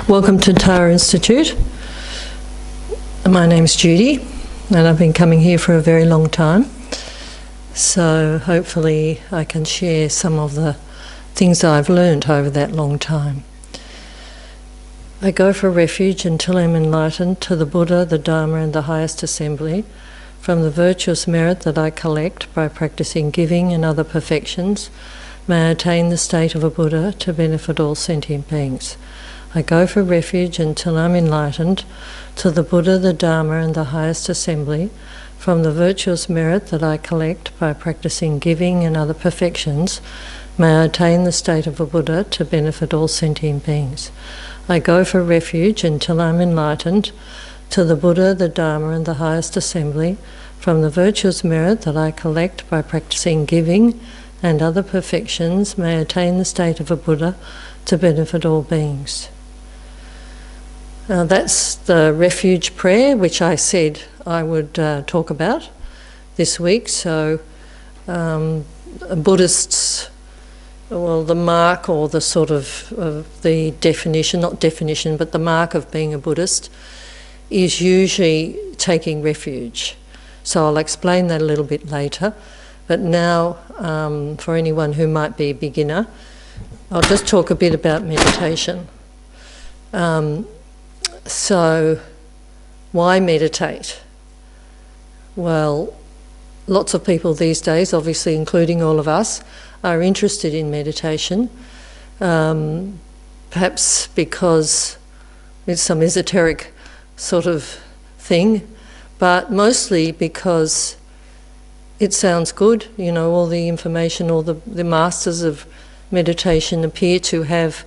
Welcome to Tara Institute. My name's Judy and I've been coming here for a very long time. So hopefully I can share some of the things I've learned over that long time. I go for refuge until I'm enlightened to the Buddha, the Dharma and the highest assembly from the virtuous merit that I collect by practicing giving and other perfections. May I attain the state of a Buddha to benefit all sentient beings. I go for refuge until I'm enlightened to the Buddha, the Dharma and the highest assembly from the virtuous merit that I collect by practicing giving and other perfections. May I attain the state of a Buddha to benefit all sentient beings. I go for refuge until I'm enlightened to the Buddha, the Dharma and the highest assembly from the virtuous merit that I collect by practicing giving and other perfections. May I attain the state of a Buddha to benefit all beings. That's the Refuge Prayer, which I said I would talk about this week. So Buddhists, well, the mark or the sort of the definition, not definition, but the mark of being a Buddhist is usually taking refuge. So I'll explain that a little bit later. But now, for anyone who might be a beginner, I'll just talk a bit about meditation. So, why meditate? Well, lots of people these days, obviously including all of us, are interested in meditation. Perhaps because it's some esoteric sort of thing, but mostly because it sounds good. You know, all the information, all the masters of meditation appear to have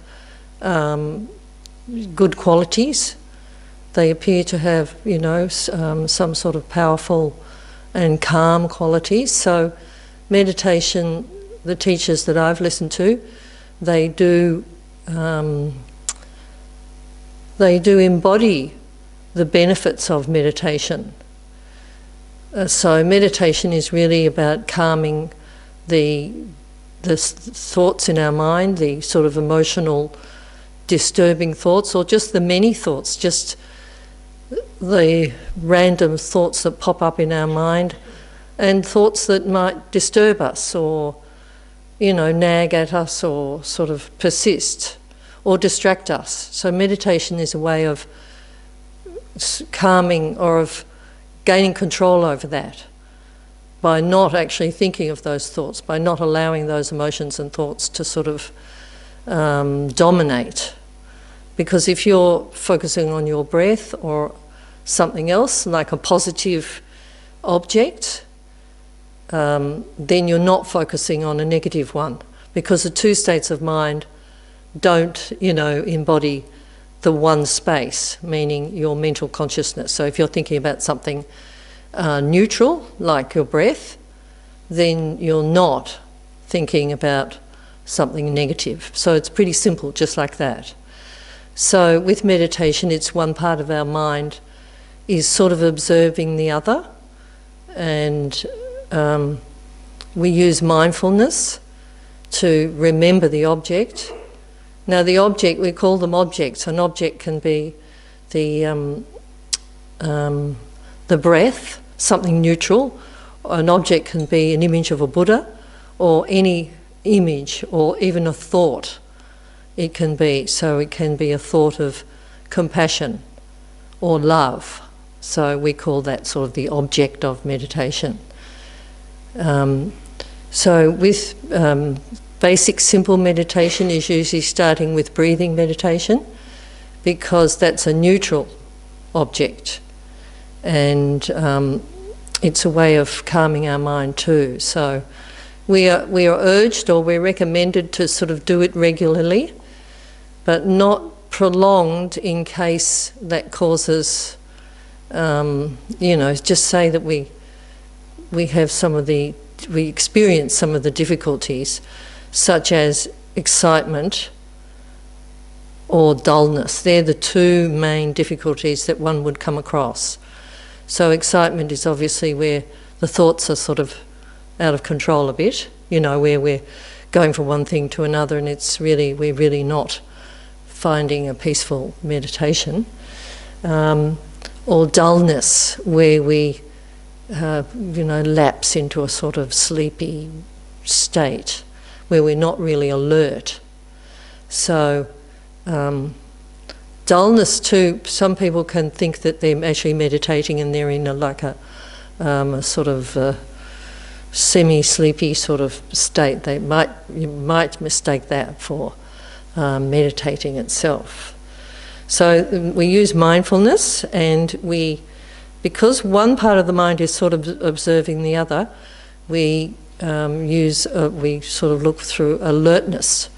good qualities. They appear to have, you know, some sort of powerful and calm qualities. So meditation, the teachers that I've listened to, they do embody the benefits of meditation. So meditation is really about calming the thoughts in our mind, the sort of emotional disturbing thoughts, or just the many thoughts, just the random thoughts that pop up in our mind, and thoughts that might disturb us or, you know, nag at us or sort of persist or distract us. So meditation is a way of calming or of gaining control over that by not actually thinking of those thoughts, by not allowing those emotions and thoughts to sort of dominate. Because if you're focusing on your breath or something else, like a positive object, then you're not focusing on a negative one, because the two states of mind don't, you know, embody the one space, meaning your mental consciousness. So if you're thinking about something neutral, like your breath, then you're not thinking about something negative. So it's pretty simple, just like that. So with meditation, it's one part of our mind is sort of observing the other, and we use mindfulness to remember the object. Now the object, we call them objects. An object can be the breath, something neutral. An object can be an image of a Buddha, or any image, or even a thought it can be. So it can be a thought of compassion or love. So we call that sort of the object of meditation. So with basic simple meditation is usually starting with breathing meditation, because that's a neutral object, and it's a way of calming our mind too. So we are urged, or we're recommended, to sort of do it regularly, but not prolonged, in case that causes, you know, just say that we experience some of the difficulties, such as excitement or dullness. They're the two main difficulties that one would come across. So excitement is obviously where the thoughts are sort of out of control a bit, you know, where we're going from one thing to another, and we're really not finding a peaceful meditation, or dullness, where we lapse into a sort of sleepy state where we're not really alert. So dullness too, some people can think that they're actually meditating and they're in a sort of semi-sleepy sort of state. You might mistake that for meditating itself. So we use mindfulness, and because one part of the mind is sort of observing the other, we sort of look through alertness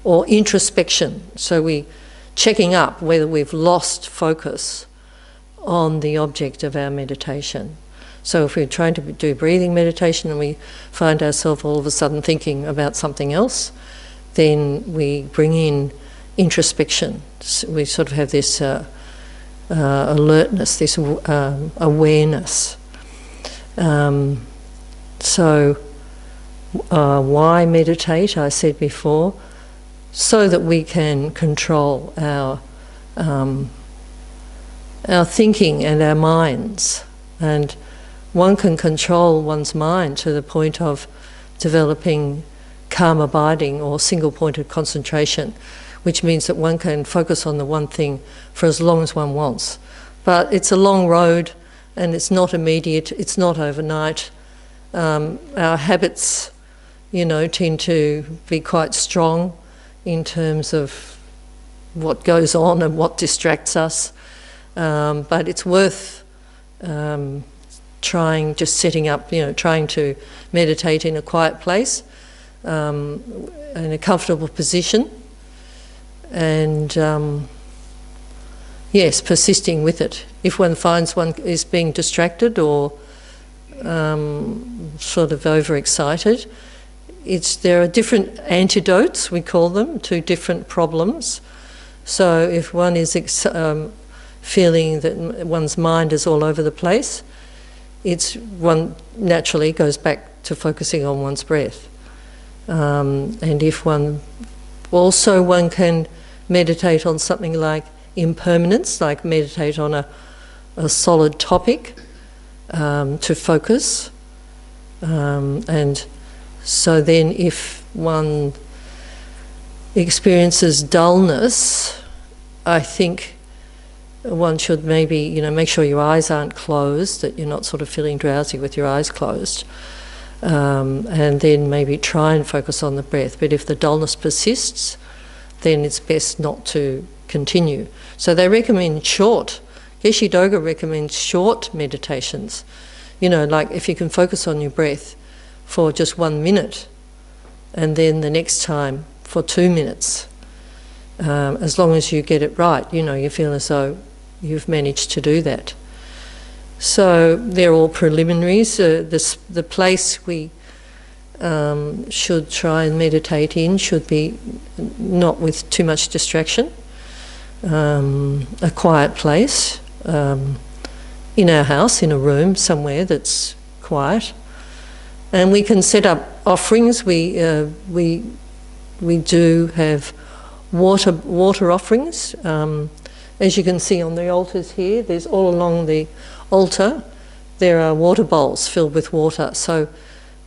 or introspection. So we checking up whether we've lost focus on the object of our meditation. So if we're trying to do breathing meditation and we find ourselves all of a sudden thinking about something else, then we bring in introspection. So we sort of have this alertness, this awareness. So why meditate? I said before, so that we can control our thinking and our minds. And one can control one's mind to the point of developing calm abiding or single-pointed concentration, which means that one can focus on the one thing for as long as one wants. But it's a long road, and it's not immediate, it's not overnight. Our habits, tend to be quite strong in terms of what goes on and what distracts us. But it's worth trying to meditate in a quiet place, in a comfortable position, and persisting with it. If one finds one is being distracted or sort of overexcited, there are different antidotes, we call them, to different problems. So if one is feeling that one's mind is all over the place, one naturally goes back to focusing on one's breath. And if one can meditate on something like impermanence, like meditate on a solid topic to focus. And so then if one experiences dullness, I think one should maybe, make sure your eyes aren't closed, that you're not sort of feeling drowsy with your eyes closed. And then maybe try and focus on the breath. But if the dullness persists, then it's best not to continue. So they recommend Geshe Doga recommends short meditations. Like if you can focus on your breath for just 1 minute, and then the next time for 2 minutes. As long as you get it right, you feel as though you've managed to do that. So they're all preliminaries. The place we should try and meditate in should be not with too much distraction. A quiet place, in our house, in a room somewhere that's quiet. And we can set up offerings. We do have water offerings. As you can see on the altars here, there's all along the altar, there are water bowls filled with water. So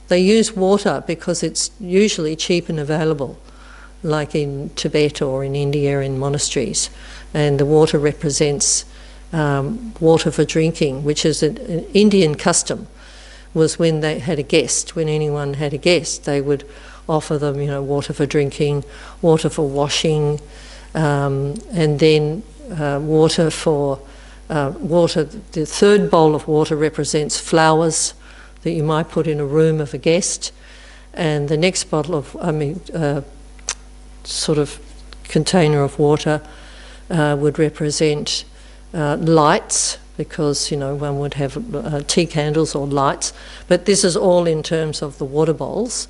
they use water because it's usually cheap and available, like in Tibet or in India in monasteries. And the water represents water for drinking, which is an Indian custom. Was when they had a guest, when anyone had a guest, they would offer them, water for drinking, water for washing, and then water. The third bowl of water represents flowers that you might put in a room of a guest, and the next bottle of, sort of container of water would represent lights, because one would have tea candles or lights, but this is all in terms of the water bowls.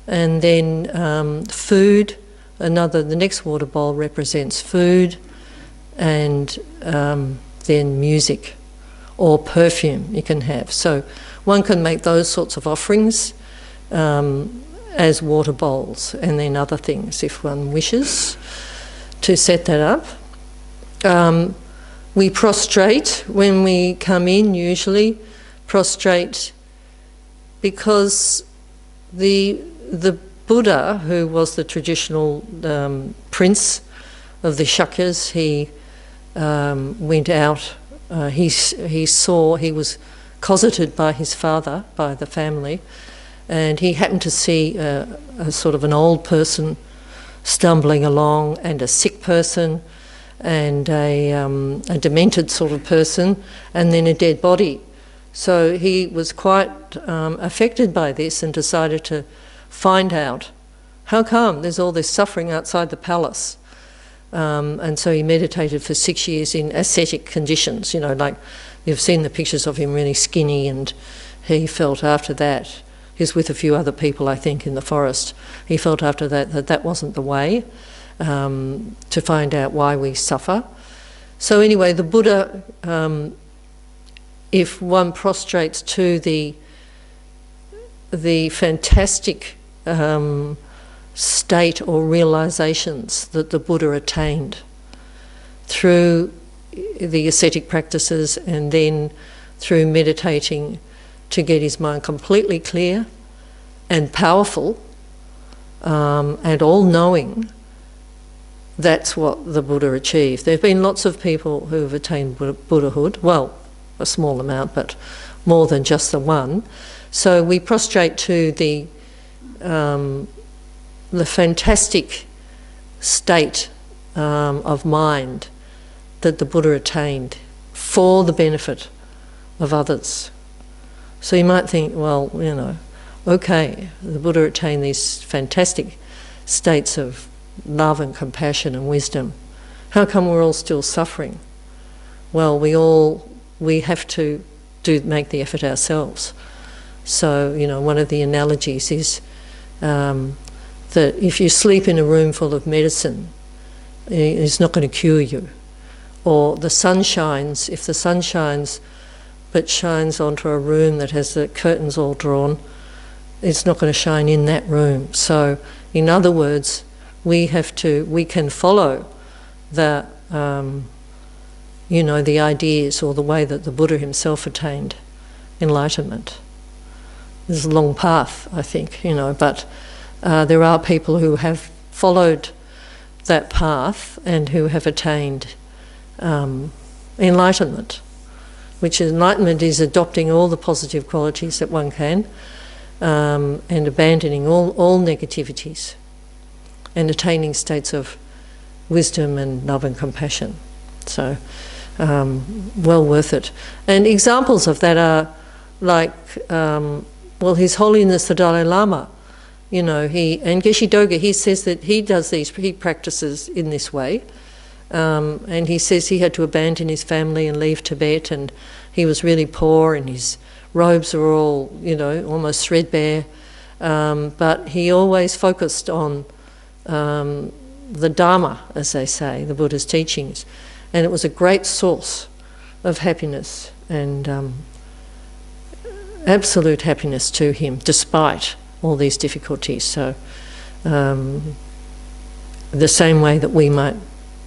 And then food, the next water bowl represents food, and then music or perfume you can have. So one can make those sorts of offerings as water bowls, and then other things if one wishes. to set that up. We prostrate when we come in, usually prostrate because the Buddha, who was the traditional prince of the Shakyas, he went out, he was cosseted by his father, by the family, and he happened to see a sort of an old person stumbling along, and a sick person, and a demented sort of person, and then a dead body. So he was quite affected by this and decided to find out how come there's all this suffering outside the palace. And so he meditated for 6 years in ascetic conditions, you know, like you've seen the pictures of him really skinny, and he felt after that, he was with a few other people, I think, in the forest, he felt after that that wasn't the way to find out why we suffer. So anyway, the Buddha, if one prostrates to the fantastic state or realizations that the Buddha attained through the ascetic practices and then through meditating to get his mind completely clear and powerful and all-knowing, that's what the Buddha achieved. There have been lots of people who have attained Buddhahood, well, a small amount, but more than just the one. So we prostrate to the fantastic state of mind that the Buddha attained for the benefit of others. So you might think, well, you know, okay, the Buddha attained these fantastic states of love and compassion and wisdom. How come we're all still suffering? Well, we have to make the effort ourselves. So, you know, one of the analogies is that if you sleep in a room full of medicine, it's not going to cure you. Or the sun shines, if the sun shines but shines onto a room that has the curtains all drawn, it's not going to shine in that room. So, in other words, we can follow the, you know, the ideas or the way that the Buddha himself attained enlightenment. There's a long path, I think, you know, but there are people who have followed that path and who have attained enlightenment, which enlightenment is adopting all the positive qualities that one can and abandoning all negativities and attaining states of wisdom and love and compassion. So, well worth it. And examples of that are like, well, His Holiness the Dalai Lama, you know, and Geshe Doga, he says that he practices in this way. And he says he had to abandon his family and leave Tibet, and he was really poor and his robes were all, you know, almost threadbare. But he always focused on the Dharma, as they say, the Buddha's teachings. And it was a great source of happiness and absolute happiness to him, despite all these difficulties. So the same way that we might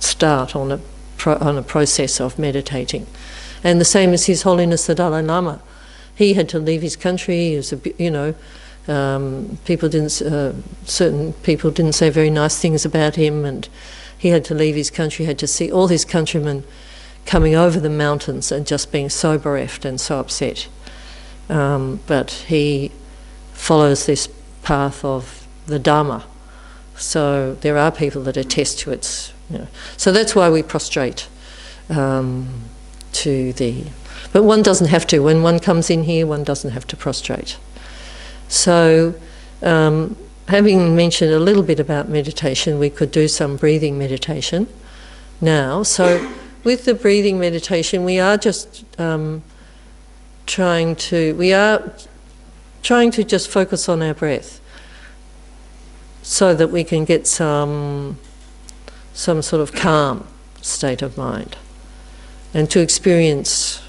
start on a process of meditating. And the same as His Holiness the Dalai Lama. He had to leave his country. He was, you know, certain people didn't say very nice things about him, and he had to leave his country, had to see all his countrymen coming over the mountains and just being so bereft and so upset. But he follows this path of the Dharma. So there are people that attest to its, you know. So that's why we prostrate to the... But one doesn't have to. When one comes in here, one doesn't have to prostrate. So having mentioned a little bit about meditation, we could do some breathing meditation now. So with the breathing meditation, we are just trying to just focus on our breath so that we can get some sort of calm state of mind and to experience,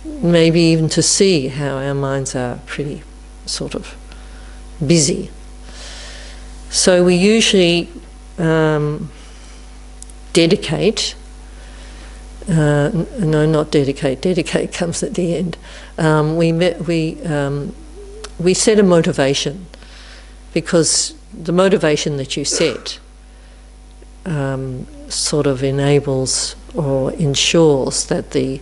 maybe even to see how our minds are pretty sort of busy. So we usually dedicate. No, not dedicate. Dedicate comes at the end. We set a motivation, because the motivation that you set sort of enables or ensures that the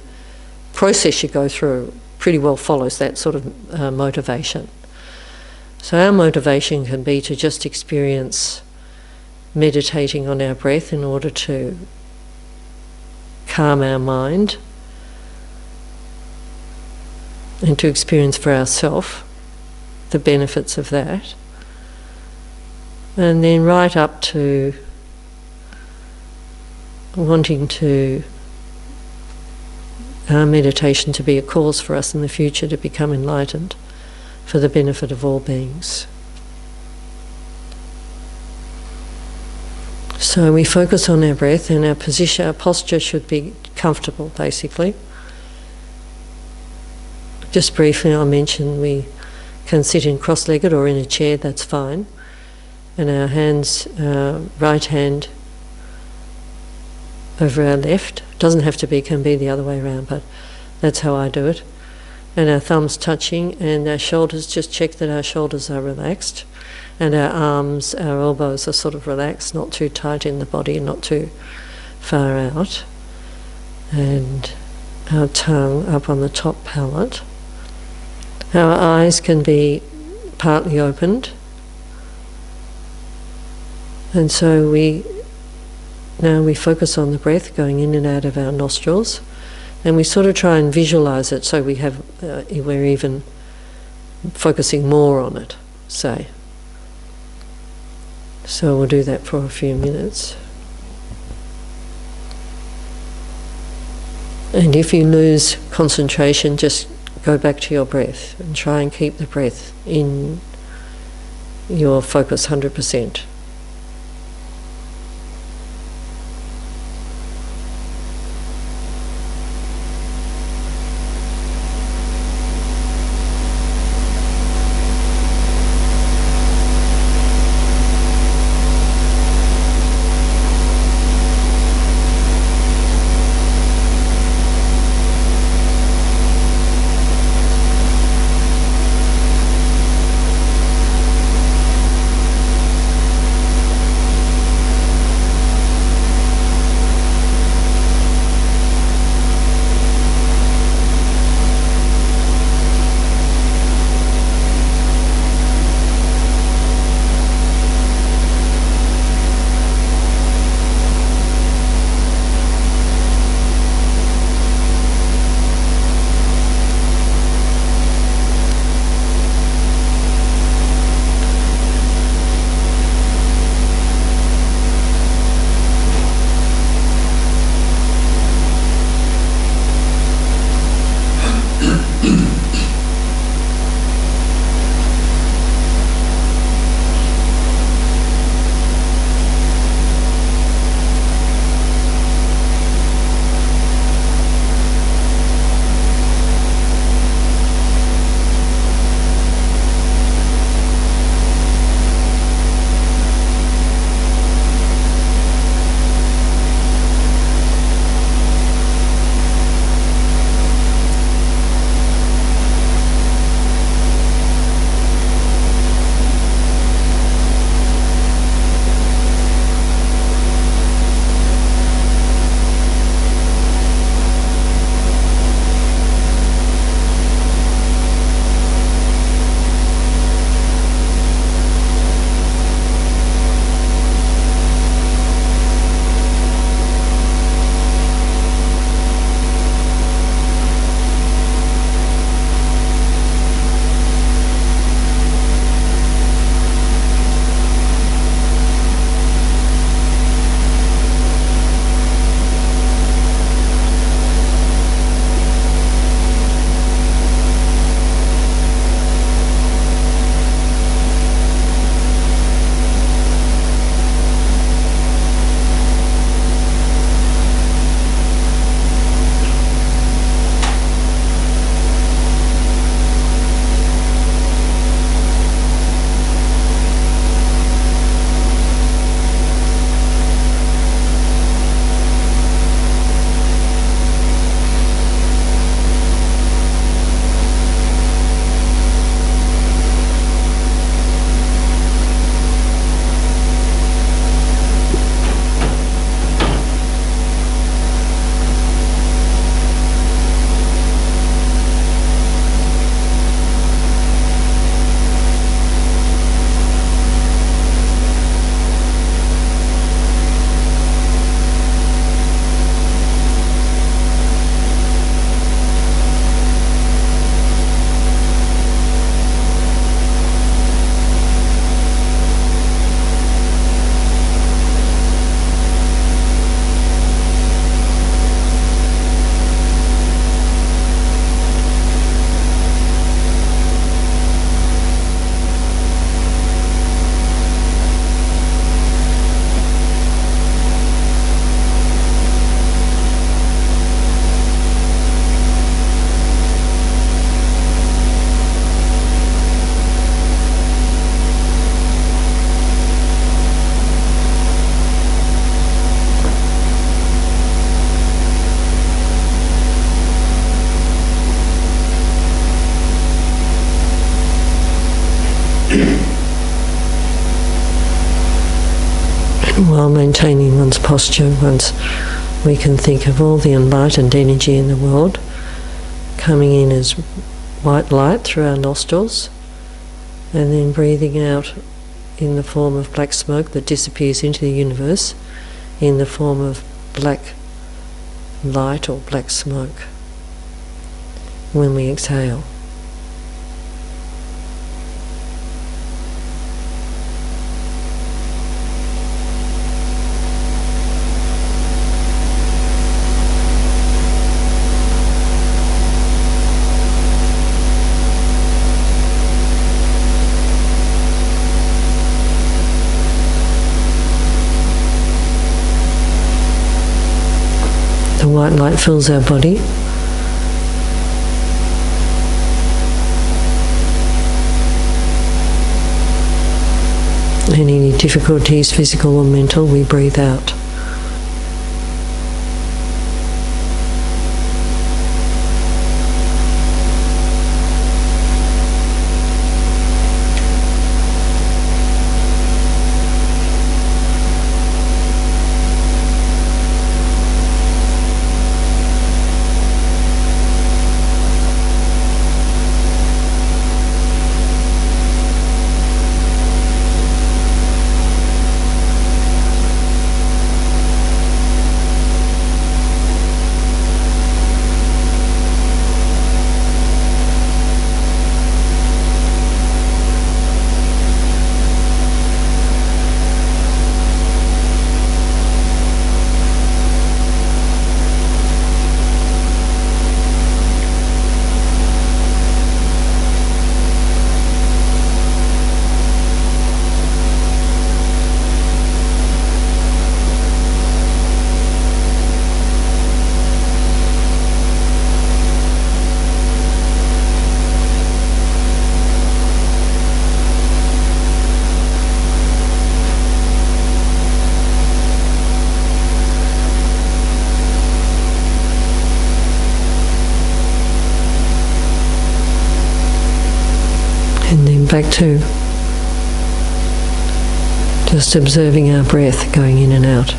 process you go through pretty well follows that sort of motivation. So our motivation can be to just experience meditating on our breath in order to calm our mind and to experience for ourselves the benefits of that. And then right up to wanting to our meditation to be a cause for us in the future to become enlightened for the benefit of all beings. So we focus on our breath, and our position, our posture should be comfortable, basically. Just briefly I'll mention we can sit in cross-legged or in a chair, that's fine. And our hands, right hand over our left. Doesn't have to be, can be the other way around, but that's how I do it. And our thumbs touching, and our shoulders, just check that our shoulders are relaxed. And our arms, our elbows are sort of relaxed, not too tight in the body, not too far out. And our tongue up on the top palate. Our eyes can be partly opened. And so now we focus on the breath going in and out of our nostrils. And we sort of try and visualize it so we're even focusing more on it, say. So we'll do that for a few minutes. And if you lose concentration, just go back to your breath and try and keep the breath in your focus 100%. while maintaining one's posture. Once we can think of all the enlightened energy in the world coming in as white light through our nostrils, and then breathing out in the form of black smoke that disappears into the universe in the form of black light or black smoke when we exhale. The white light fills our body. And any difficulties, physical or mental, we breathe out. Back to just observing our breath going in and out.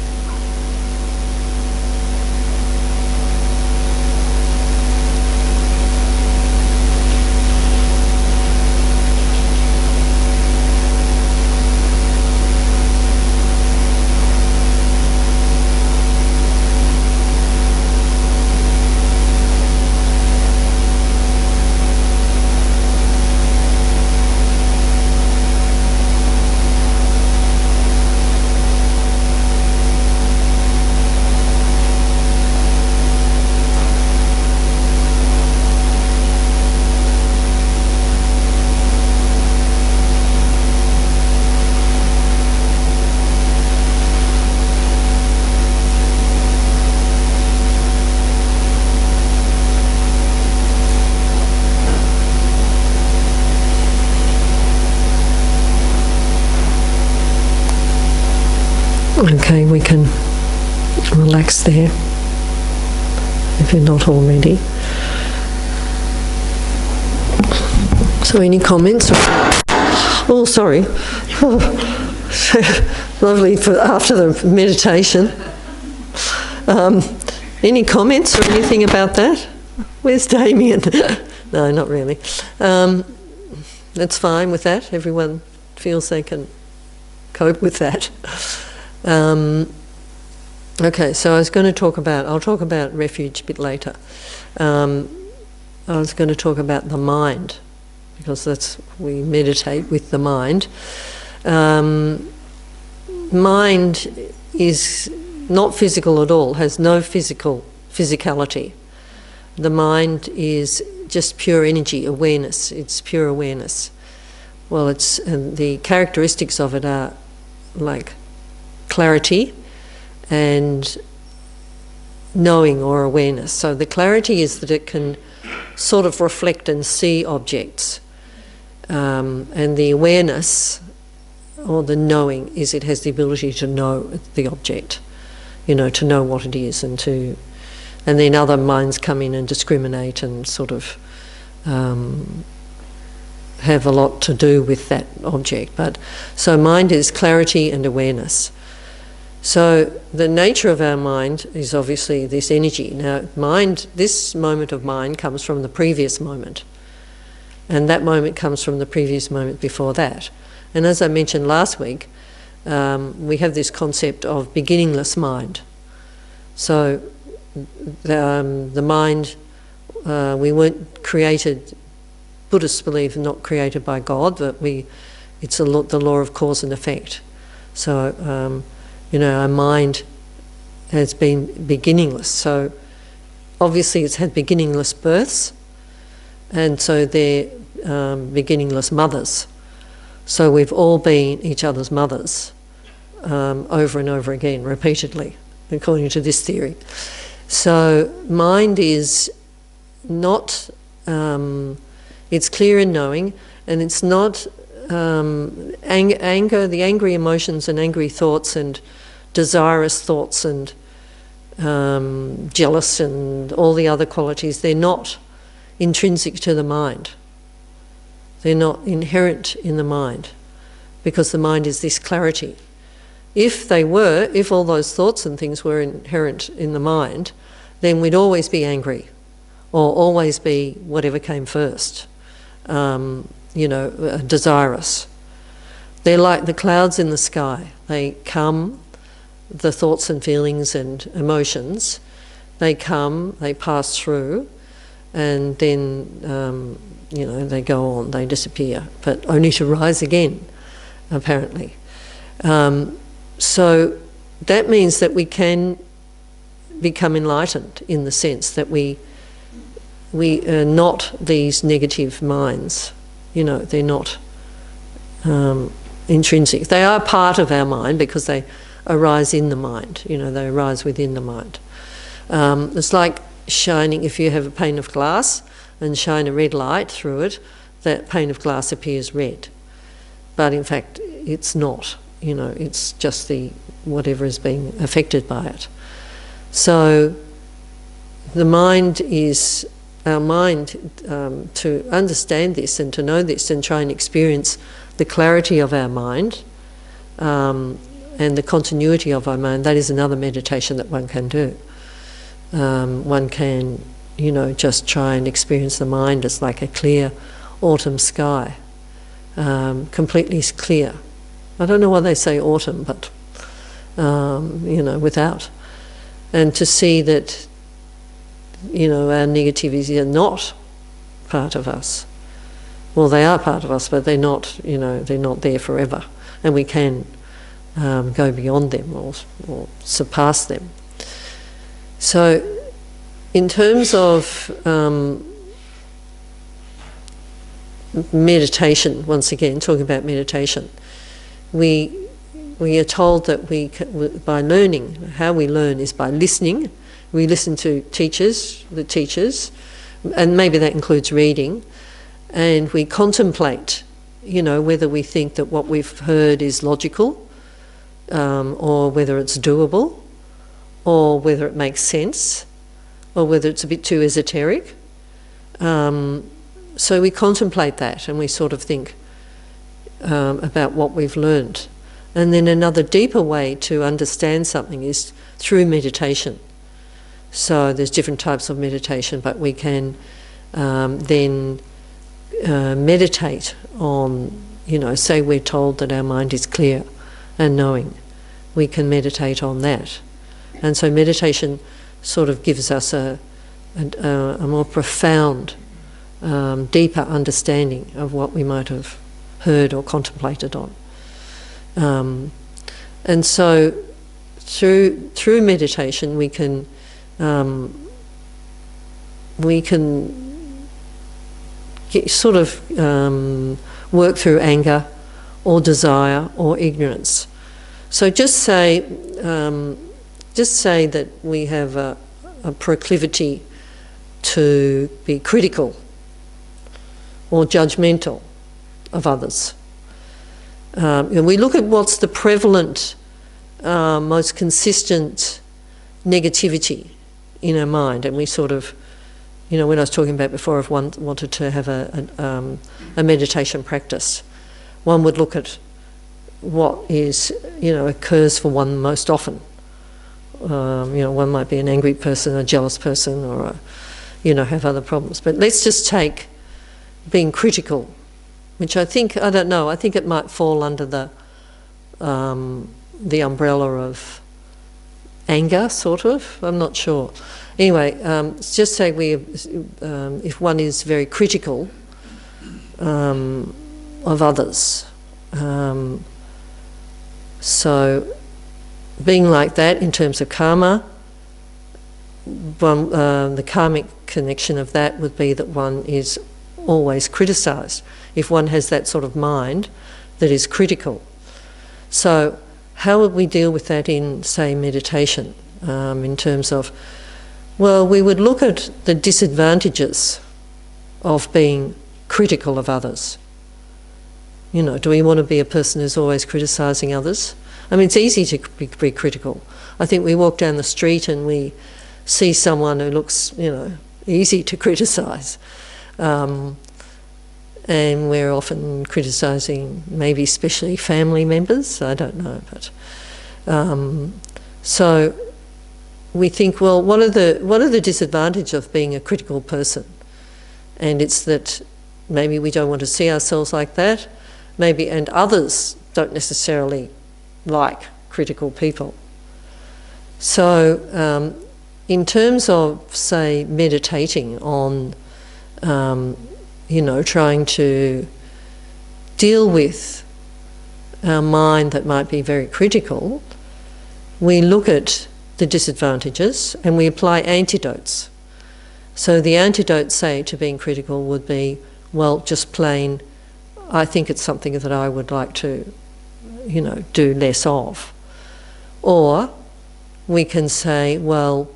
Okay, we can relax there if you're not already. So any comments? Oh, sorry. Oh, lovely for after the meditation. Any comments or anything about that? Where's Damien? No, not really. That's fine with that. Everyone feels they can cope with that. Okay, so I'll talk about refuge a bit later. I was going to talk about the mind, because we meditate with the mind. Mind is not physical at all, has no physicality. The mind is just pure energy, awareness. It's pure awareness. Well, the characteristics of it are like clarity and knowing or awareness. So the clarity is that it can sort of reflect and see objects, and the awareness or the knowing is it has the ability to know the object, to know what it is, and then other minds come in and discriminate and sort of have a lot to do with that object. But so mind is clarity and awareness. So the nature of our mind is obviously this energy. Now, this moment of mind comes from the previous moment, and that moment comes from the previous moment before that. And as I mentioned last week, we have this concept of beginningless mind. So the mind, we weren't created, Buddhists believe, not created by God, but it's the law of cause and effect. So, our mind has been beginningless. So obviously it's had beginningless births, and so they're beginningless mothers. So we've all been each other's mothers over and over again, repeatedly, according to this theory. So mind is not, it's clear in knowing, and it's not anger, the angry emotions and angry thoughts and desirous thoughts and jealous and all the other qualities, they're not intrinsic to the mind. They're not inherent in the mind, because the mind is this clarity. If all those thoughts and things were inherent in the mind, then we'd always be angry, or always be whatever came first, desirous. They're like the clouds in the sky. They come, the thoughts and feelings and emotions, they come, they pass through, and then they go on, they disappear, but only to rise again, apparently. So that means that we can become enlightened in the sense that we are not these negative minds. They're not intrinsic. They are part of our mind because they arise in the mind. They arise within the mind. It's like shining, if you have a pane of glass and shine a red light through it, that pane of glass appears red. But in fact, it's not. It's just whatever is being affected by it. So the mind is, our mind, to understand this and to know this and try and experience the clarity of our mind and the continuity of our mind, that is another meditation that one can do. One can, just try and experience the mind as like a clear autumn sky, completely clear. I don't know why they say autumn, but, without. And to see that, our negativities are not part of us. Well, they are part of us, but they're not, they're not there forever. And we can go beyond them or surpass them. So, in terms of meditation, once again, talking about meditation, we are told that by learning, how we learn is by listening. We listen to the teachers, and maybe that includes reading, and we contemplate, whether we think that what we've heard is logical, or whether it's doable, or whether it makes sense, or whether it's a bit too esoteric. So we contemplate that, and we sort of think about what we've learned. And then another deeper way to understand something is through meditation. So there's different types of meditation, but we can then meditate on, say we're told that our mind is clear and knowing. We can meditate on that. And so meditation sort of gives us a more profound, deeper understanding of what we might have heard or contemplated on. And so through meditation we can work through anger or desire or ignorance. So just say that we have a proclivity to be critical or judgmental of others. And we look at what's the prevalent, most consistent negativity in our mind, and we sort of, when I was talking about before, if one wanted to have a meditation practice, one would look at what is, occurs for one most often. One might be an angry person, a jealous person, or have other problems. But let's just take being critical, which I think it might fall under the umbrella of anger, sort of. I'm not sure. Anyway, just say if one is very critical of others. So being like that in terms of karma, the karmic connection of that would be that one is always criticised, if one has that sort of mind that is critical. So how would we deal with that in, say, meditation, in terms of, well, we would look at the disadvantages of being critical of others. Do we want to be a person who's always criticising others? I mean, it's easy to be critical. I think we walk down the street and we see someone who looks, easy to criticise. And we're often criticising maybe especially family members, I don't know. But so we think, well, what are the disadvantages of being a critical person? And it's that maybe we don't want to see ourselves like that, and others don't necessarily like critical people. So in terms of, say, meditating on, trying to deal with our mind that might be very critical, we look at the disadvantages and we apply antidotes. So the antidote, say, to being critical would be, well, just plain, I think it's something that I would like to, do less of. Or we can say, well,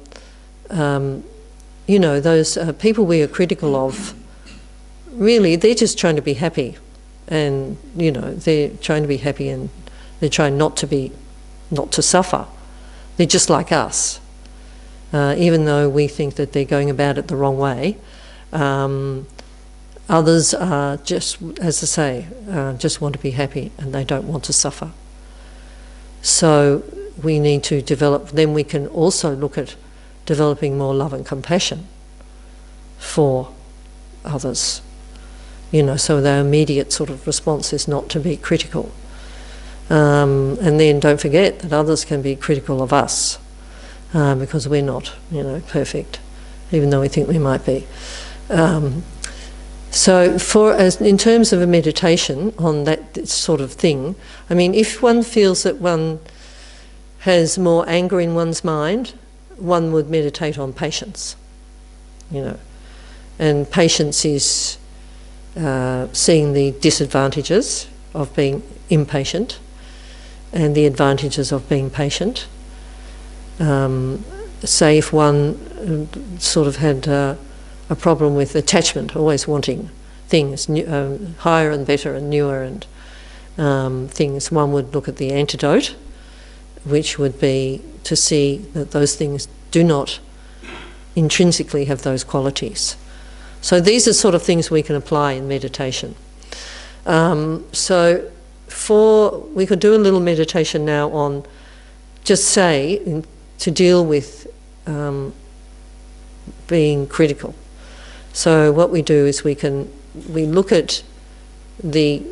those people we are critical of, really, they're just trying to be happy. And, they're trying to be happy and they're trying not to suffer. They're just like us. Even though we think that they're going about it the wrong way, others are just, as I say, just want to be happy and they don't want to suffer. So we need to develop, then we can also look at developing more love and compassion for others. So the immediate sort of response is not to be critical. And then don't forget that others can be critical of us because we're not, perfect, even though we think we might be. So in terms of a meditation on that sort of thing, I mean, if one feels that one has more anger in one's mind, one would meditate on patience, And patience is seeing the disadvantages of being impatient and the advantages of being patient. Say if one sort of had a problem with attachment, always wanting things higher and better and newer and things, one would look at the antidote, which would be to see that those things do not intrinsically have those qualities. So these are sort of things we can apply in meditation. So we could do a little meditation now on, just say, to deal with being critical. So what we do is we look at the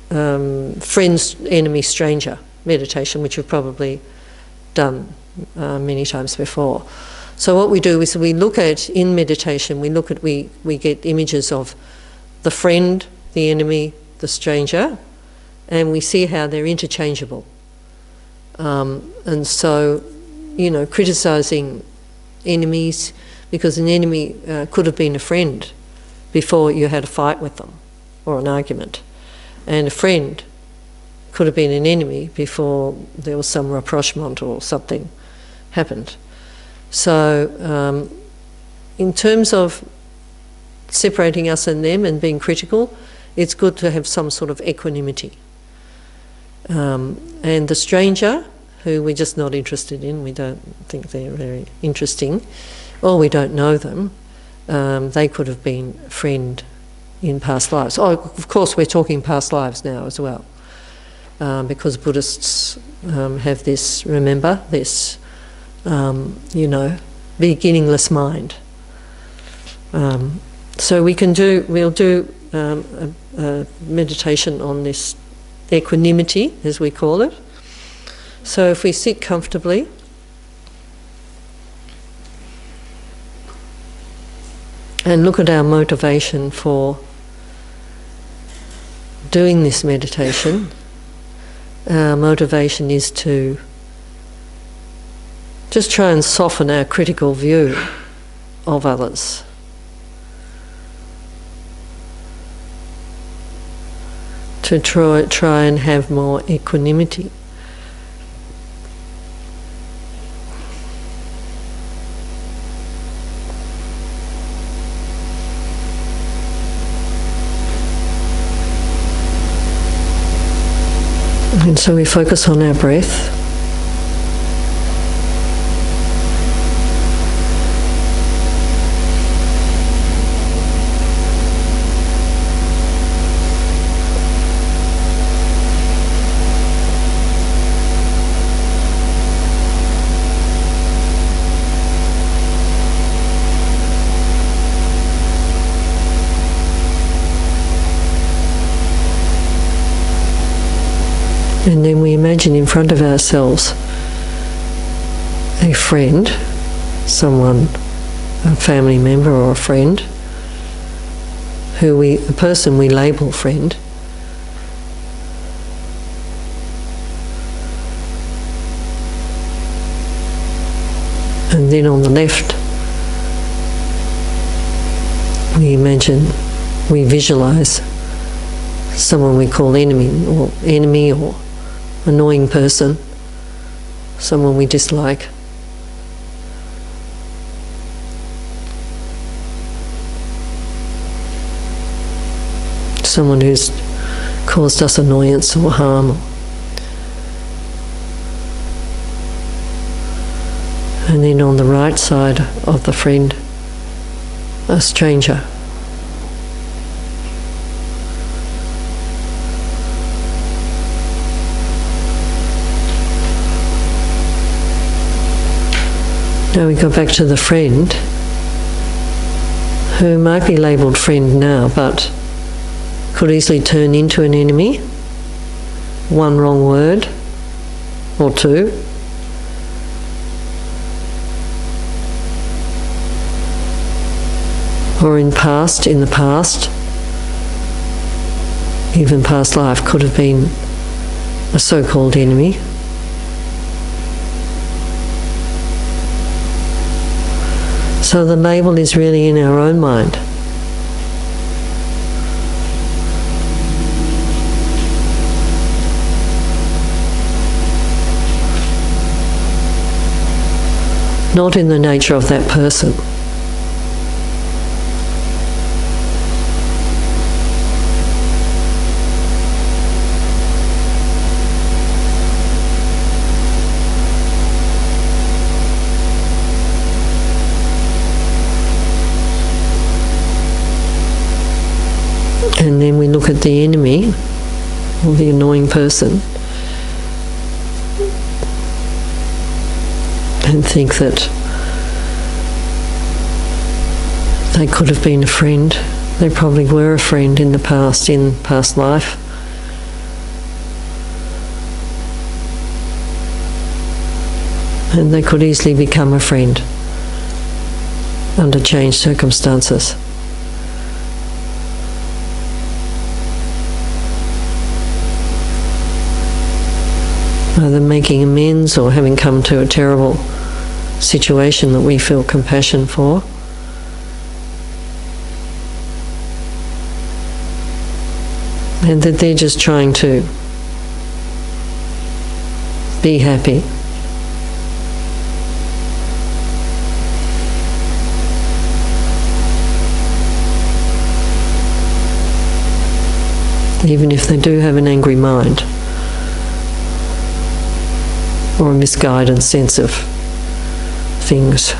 friend, enemy, stranger meditation, which you've probably done many times before. So what we do is we look at, in meditation, we get images of the friend, the enemy, the stranger, and we see how they're interchangeable. And so, criticising enemies, because an enemy could have been a friend before you had a fight with them or an argument, and a friend could have been an enemy before there was some rapprochement or something happened. So in terms of separating us and them and being critical, it's good to have some sort of equanimity. And the stranger, who we're just not interested in, we don't think they're very interesting, or we don't know them, they could have been a friend in past lives. Oh, of course we're talking past lives now as well. because Buddhists have this, remember, this, beginningless mind. So we'll do a meditation on this equanimity, as we call it. So if we sit comfortably, and look at our motivation for doing this meditation. Our motivation is to just try and soften our critical view of others. To try and have more equanimity. And so we focus on our breath. And then we imagine in front of ourselves a friend, someone, a family member or a friend, a person we label friend. And then on the left, we visualize someone we call enemy or annoying person, someone we dislike. Someone who's caused us annoyance or harm. And then on the right side of the friend, a stranger. Now we go back to the friend, who might be labelled friend now, but could easily turn into an enemy. One wrong word, or two. Or in the past, even past life, could have been a so-called enemy. So the label is really in our own mind. Not in the nature of that person. And then we look at the enemy, or the annoying person, and think that they could have been a friend. They probably were a friend in the past, in past life. And they could easily become a friend under changed circumstances. Either making amends or having come to a terrible situation that we feel compassion for. And that they're just trying to be happy. Even if they do have an angry mind, or a misguided sense of things.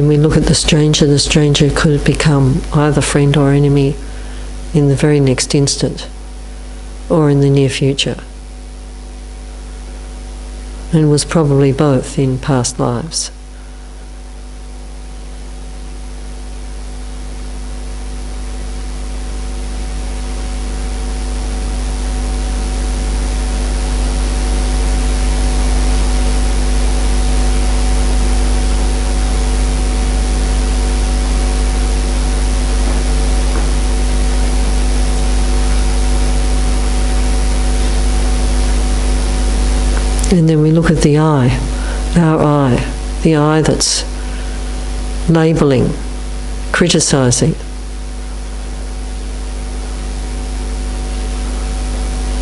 then we look at the stranger could become either friend or enemy in the very next instant or in the near future, and was probably both in past lives. And then we look at the eye, our eye, the eye that's labelling, criticising.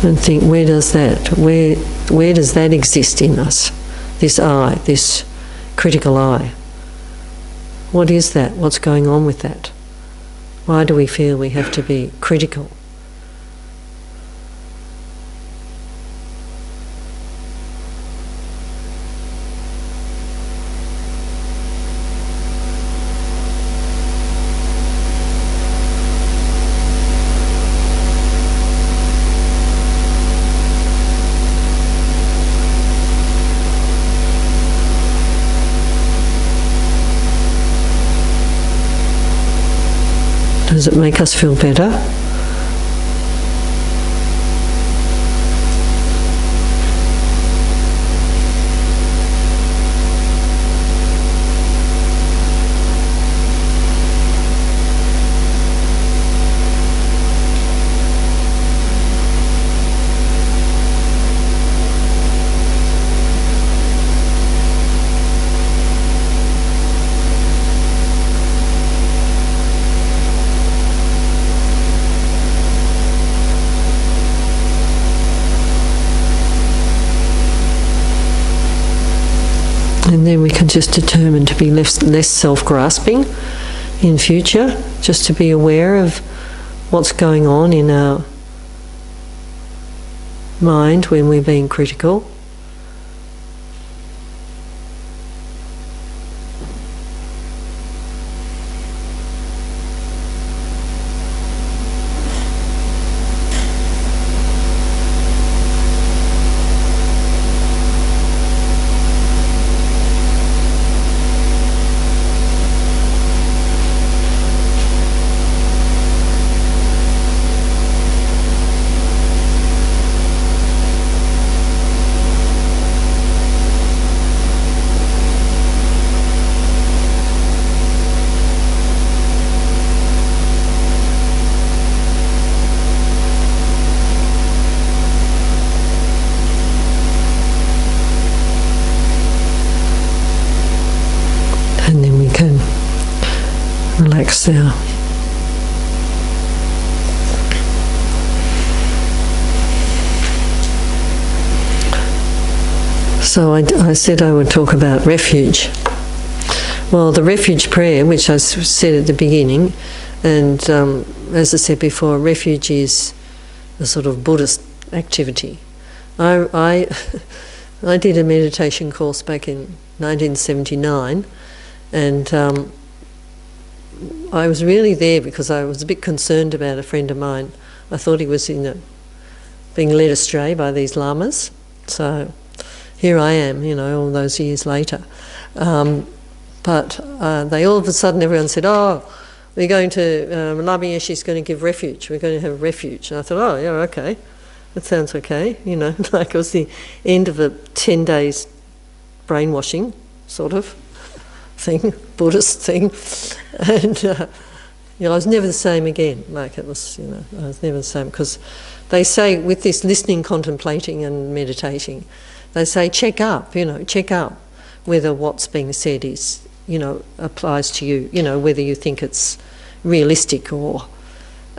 And think, where does that exist in us? This eye, this critical eye. What is that? What's going on with that? Why do we feel we have to be critical? Does it make us feel better? And then we can just determine to be less self-grasping in future, just to be aware of what's going on in our mind when we're being critical. And then we can relax now. So I said I would talk about refuge. Well, the Refuge Prayer, which I said at the beginning, and as I said before, refuge is a sort of Buddhist activity. I did a meditation course back in 1979, and I was really there because I was a bit concerned about a friend of mine. I thought he was being led astray by these lamas. So here I am, all those years later. But they all of a sudden, everyone said, oh, we're going to, Lama Yeshe's going to give refuge. We're going to have a refuge. And I thought, oh, yeah, okay. That sounds okay. Like it was the end of a 10 days brainwashing sort of thing, Buddhist thing. And, I was never the same again. Like it was, I was never the same. Because they say with this listening, contemplating and meditating, they say check up whether what's being said is, applies to you, whether you think it's realistic or,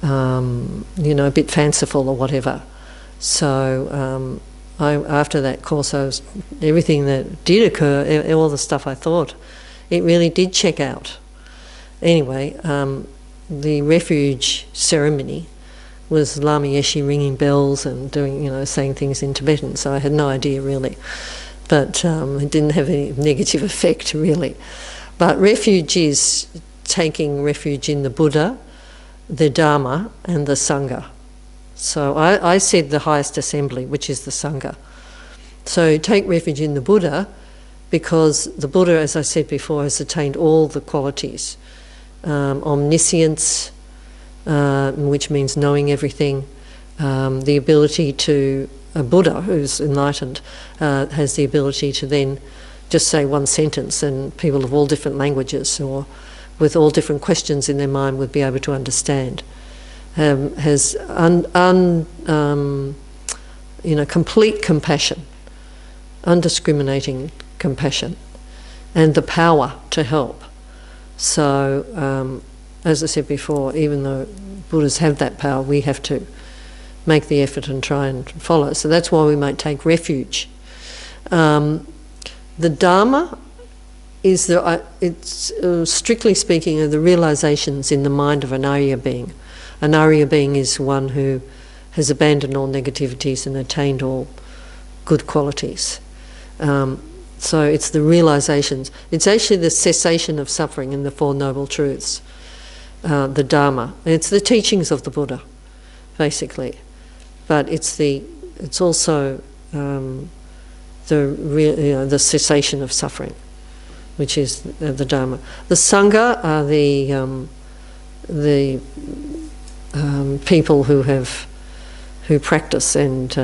a bit fanciful or whatever. So after that course, everything that did occur, all the stuff I thought, it really did check out. Anyway, the Refuge Ceremony was Lama Yeshe ringing bells and doing, saying things in Tibetan, so I had no idea really. But it didn't have any negative effect really. But refuge is taking refuge in the Buddha, the Dharma and the Sangha. So I said the highest assembly, which is the Sangha. So take refuge in the Buddha because the Buddha, as I said before, has attained all the qualities. Omniscience, which means knowing everything, the ability to, a Buddha who's enlightened has the ability to then just say one sentence and people of all different languages or with all different questions in their mind would be able to understand. Has complete compassion, undiscriminating compassion, and the power to help. So, as I said before, even though Buddhas have that power, we have to make the effort and try and follow. So that's why we might take refuge. The Dharma is it's strictly speaking of the realizations in the mind of an Arya being. An Arya being is one who has abandoned all negativities and attained all good qualities. So it's the realizations. It's actually the cessation of suffering in the Four Noble Truths, the Dharma. It's the teachings of the Buddha, basically. But it's also the cessation of suffering, which is the Dharma. The Sangha are the people who practice, and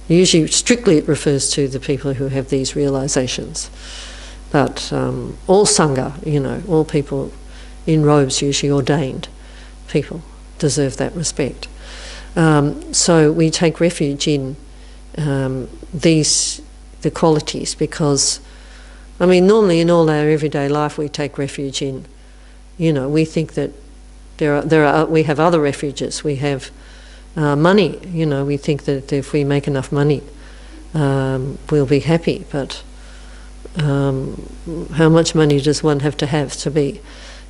usually strictly it refers to the people who have these realizations. But all Sangha, all people in robes, usually ordained people, deserve that respect. So we take refuge in the qualities because, normally in all our everyday life we take refuge in, we think that we have other refuges. We have money, we think that if we make enough money we'll be happy, but how much money does one have to be,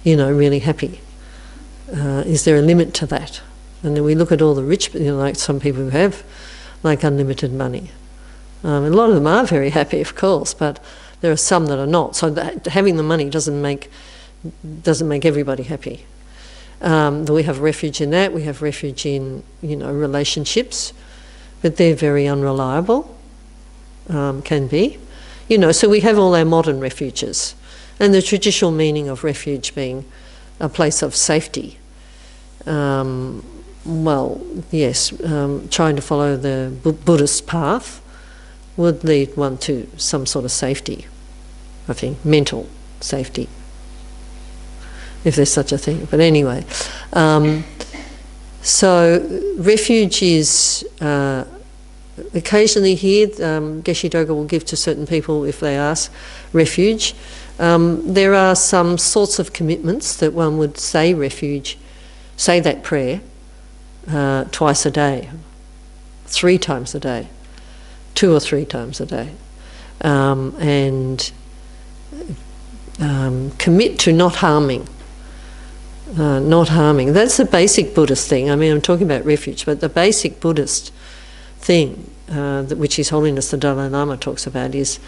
really happy? Is there a limit to that? And then we look at all the rich, like some people who have like unlimited money. A lot of them are very happy, of course, but there are some that are not. So having the money doesn't make everybody happy. We have refuge in that. We have refuge in relationships, but they're very unreliable. Can be, So we have all our modern refuges, and the traditional meaning of refuge being a place of safety. Well, yes, trying to follow the Buddhist path would lead one to some sort of safety, I think, mental safety, if there's such a thing. But anyway, so refuge is occasionally here, Geshe Doga will give to certain people if they ask refuge. There are some sorts of commitments that one would say refuge, say that prayer twice a day, 3 times a day, 2 or 3 times a day, and commit to not harming. Not harming. That's the basic Buddhist thing. I'm talking about refuge, but the basic Buddhist thing, which His Holiness the Dalai Lama talks about, is,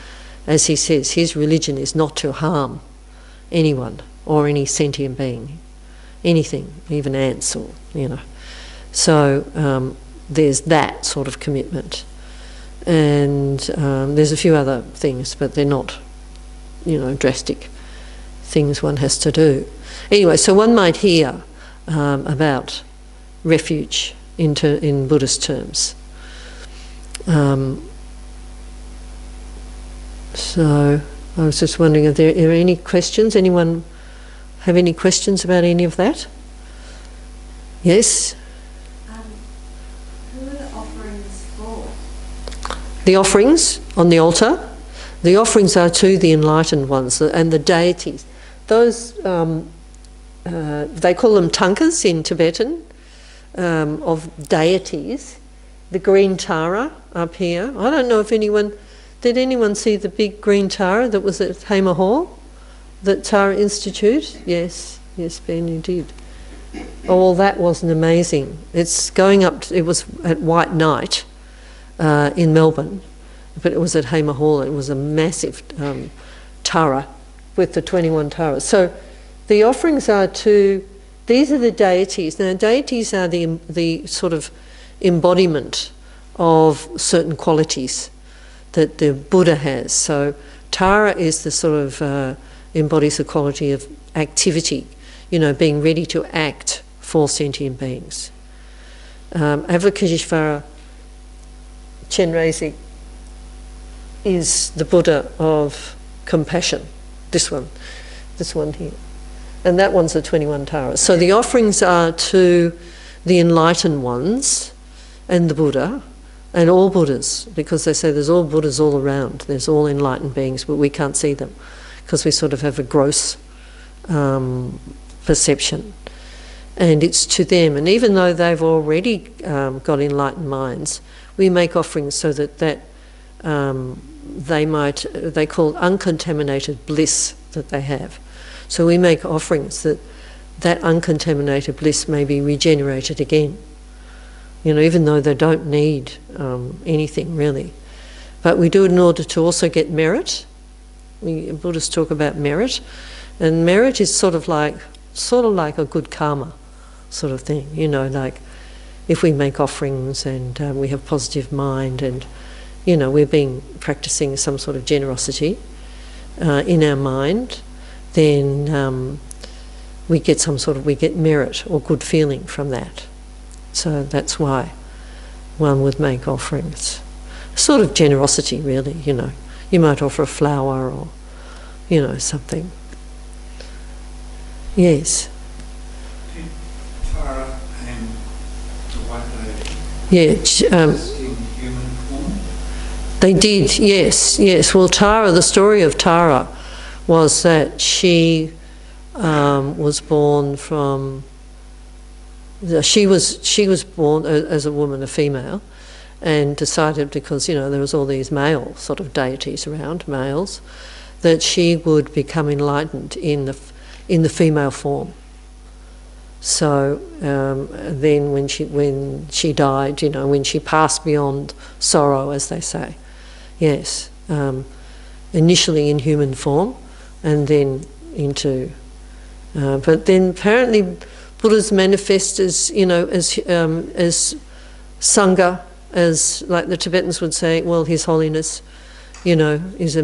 as he says, his religion is not to harm anyone or any sentient being, anything, even ants or, So there's that sort of commitment. And there's a few other things, but they're not, drastic things one has to do. Anyway, so one might hear about refuge in Buddhist terms. So I was just wondering, are there any questions? Anyone have any questions about any of that? Yes? Who are the offerings for? The offerings on the altar? The offerings are to the enlightened ones and the deities. Those, they call them tankas in Tibetan, of deities. The green Tara up here. I don't know if did anyone see the big green Tara that was at Hamer Hall? The Tara Institute? Yes, Ben, you did. Oh, well, that wasn't amazing. It's going up, it was at White Night in Melbourne, but it was at Hamer Hall. It was a massive Tara with the 21 taras. So the offerings are to, these are the deities. Now deities are the sort of embodiment of certain qualities that the Buddha has. So Tara is the sort of, embodies the quality of activity, being ready to act for sentient beings. Avalokiteshvara Chenrezig is the Buddha of compassion, this one here. And that one's the 21 taras. So the offerings are to the enlightened ones and the Buddha and all Buddhas, because they say there's all Buddhas all around. There's all enlightened beings, but we can't see them because we sort of have a gross perception. And it's to them. And even though they've already got enlightened minds, we make offerings so that they call uncontaminated bliss that they have. So we make offerings that uncontaminated bliss may be regenerated again. Even though they don't need anything really. But we do it in order to also get merit. Buddhists talk about merit. And merit is sort of like a good karma sort of thing. Like if we make offerings and we have positive mind and, we've been practicing some sort of generosity in our mind, then we get merit or good feeling from that. So that's why one would make offerings. Sort of generosity, really, You might offer a flower or, something. Yes? Did Tara and the White Lady exist in human form? They did, yes. Well, Tara, the story of Tara was that she was born from... She was born as a woman, a female, and decided, because there was all these male sort of deities around, males, that she would become enlightened in the female form. So then, when she died, when she passed beyond sorrow, as they say, yes, initially in human form, and then into, but then apparently. Buddhas manifest as, as Sangha, as like the Tibetans would say, well, His Holiness, is a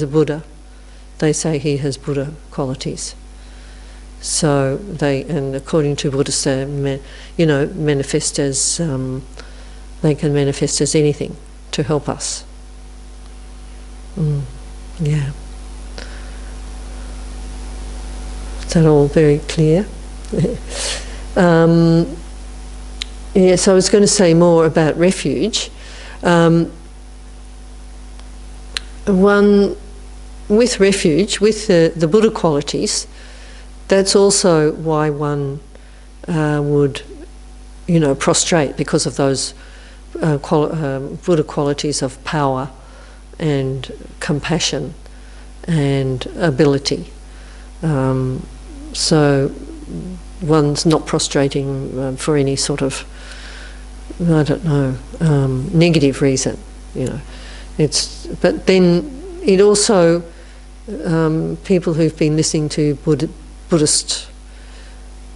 Buddha. They say he has Buddha qualities. So and according to Buddhists, they manifest as, they can manifest as anything to help us. Yeah. Is that all very clear? Yes, I was going to say more about refuge. With refuge, with the Buddha qualities, that's also why one would, prostrate, because of those Buddha qualities of power and compassion and ability. So one's not prostrating for any sort of, negative reason, But then it also, people who've been listening to Buddhist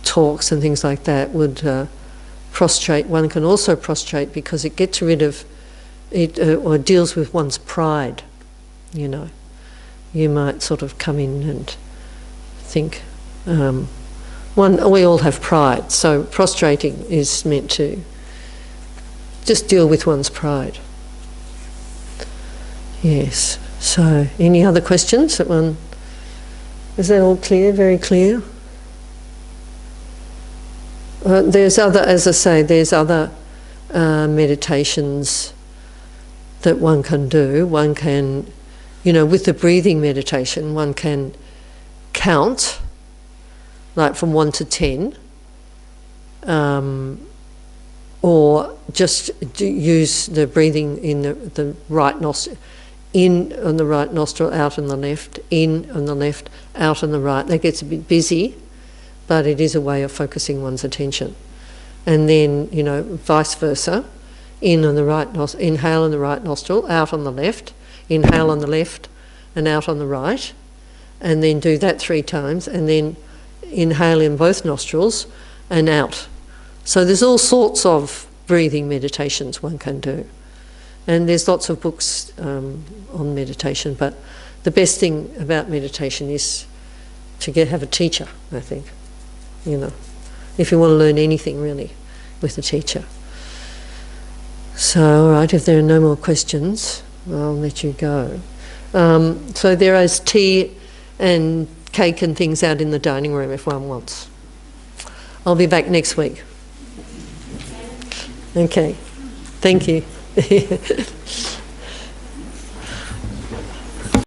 talks and things like that would prostrate. One can also prostrate because it gets rid of it, or deals with one's pride. You might sort of come in and think. We all have pride, so prostrating is meant to just deal with one's pride. Yes. So, any other questions that one? Is that all clear? Very clear. There's other, as I say, there's other meditations that one can do. One can, with the breathing meditation, one can count, like from 1 to 10, or just use the breathing in the right nostril, in on the right nostril, out on the left, in on the left, out on the right. That gets a bit busy, but it is a way of focusing one's attention. And then, vice versa, in on the right inhale on the right nostril, out on the left, inhale on the left, and out on the right. and then do that 3 times, and then inhale in both nostrils and out. So there's all sorts of breathing meditations one can do. And there's lots of books on meditation, but the best thing about meditation is to have a teacher, I think, if you want to learn anything really with a teacher. So, all right, if there are no more questions, I'll let you go. So there is tea and cake and things out in the dining room if one wants. I'll be back next week. Okay, thank you.